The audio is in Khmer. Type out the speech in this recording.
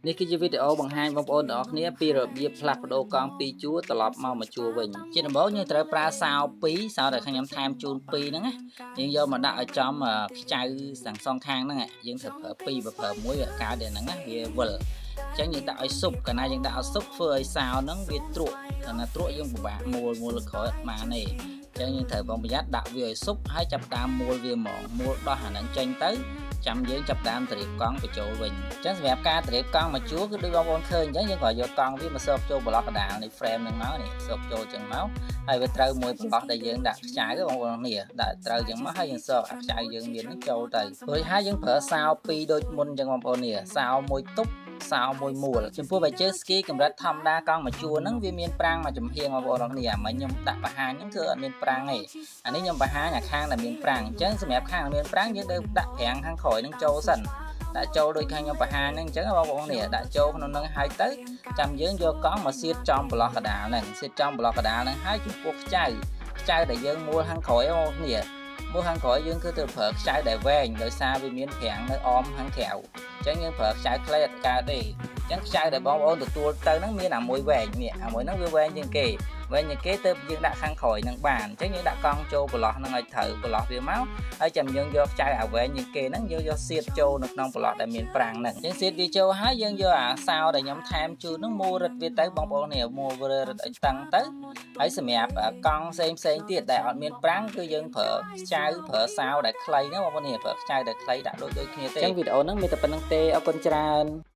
នេះគឺជាវីដេអូបង្ហាញបងប្អូនទាំងអស់គ្នាពីរបៀបផ្លាស់ប្ដូរកង់ពីរជួរត្រឡប់មកមួយជួរវិញជាដំបូងយើងត្រូវប្រើសោ2សោដែលខ្ញុំថែមជូន2ហ្នឹងណាយើងយកមកដាក់ឲ្យចំខ្ចៅទាំងសងខាងហ្នឹងយើងត្រូវប្រើ2បើប្រើ1វាកើតហ្នឹងណាវាវិលអញ្ចឹងយើងដាក់ឲ្យស៊ុបកាលណាយើងដាក់ឲ្យស៊ុបធ្វើឲ្យសោហ្នឹងវាទ្រក់កាលណាទ្រក់យើងពិបាកមួលក្រោយអត់បានទេអញ្ចឹងយើងត្រូវបងប្រយ័ត្នដាក់វាឲ្យស៊ុបហើយចាប់តាមមួលវាហ្មងមួលដោះអាហ្នឹងចេញទៅចាំយើងចាប់តាមត្រៀមកង់បញ្ចូលវិញអញ្ចឹងសម្រាប់ការត្រៀមកង់មកជួរគឺដូចបងប្អូនឃើញអញ្ចឹងយើងគ្រាន់យកកង់វាមកសោកចូលប្លុកកដាលនៃ frame ហ្នឹងមកនេះសោកចូលអញ្ចឹងមកហើយវាត្រូវមួយប្លុកដែលយើងដាក់ខ្ចៅបងប្អូននេះដាក់ត្រូវអញ្ចឹងមកហើយយើងសោកអាខ្ចៅយើងមានហ្នឹងចូលទៅរួចហើយយើងប្រើសោ2ដូចមុនអញ្ចឹងបងប្អូននេះសោមួយទប់សោមួយមូលចំពោះបើជើស្គីកម្រិតធម្មតាកង់មួយជួរហ្នឹងវាមានប្រាំងមួយចំហៀងបងប្អូនគ្នាអាមិញខ្ញុំដាក់បង្ហាញហ្នឹងគឺអត់មានប្រាំងទេអានេះខ្ញុំបង្ហាញអាខាងដែលមានប្រាំងអញ្ចឹងសម្រាប់ខាងដែលមានប្រាំងយើងត្រូវដាក់ប្រាំងខាងក្រោយហ្នឹងចូលសិនដាក់ចូលដូចខាងខ្ញុំបង្ហាញហ្នឹងអញ្ចឹងបងប្អូននេះដាក់ចូលក្នុងហ្នឹងហើយទៅចាំយើងយកកង់មកសៀតចំប្លោះកដាលហ្នឹងសៀតចំប្លោះកដាលហ្នឹងហើយចំពោះខ្ចៅដែលយើងមួលខាងក្រោយបងប្អូននេះមួយខាងក្រោយយើងគឺត្រូវប្រើខ្ចៅដែលវែងដោយសារវាមានប្រាំងនៅអមខាងក្រៅអញ្ចឹងយើងប្រើខ្ចៅខ្លីអត់កើតទេអញ្ចឹងខ្ចៅដែលបងប្អូនទទួលទៅហ្នឹងមានអាមួយវែងនេះអាមួយហ្នឹងវាវែងជាងគេទៅយើងដាក់ខាងក្រោយហ្នឹងបានអញ្ចឹងយើងដាក់កង់ចូលប្លោះហ្នឹងឲ្យត្រូវប្លោះវាមកហើយចាំយើងយកខ្ចៅអាវែងជាងគេហ្នឹងយើងយកសៀតចូលនៅក្នុងប្លោះដែលមានប្រាំងហ្នឹងអញ្ចឹងសៀតវាចូលហើយយើងយកអាសោដែលខ្ញុំថែមជូរហ្នឹងមួលរឹតវាទៅបងប្អូននេះមួលរឹតឲ្យតឹងទៅហើយសម្រាប់កង់ផ្សេងទៀតដែលអត់មានប្រាំងគឺយើងប្រើខ្ចៅប្រើសោដែលខ្លីហ្នឹងបងប្អូននេះប្រើខ្ចៅដែលខ្លីដាក់ដូចគ្នាទេអញ្ចឹងវីដេអូហ្នឹងមានតែប៉ុណ្្នឹងទេអរគុណច្រើន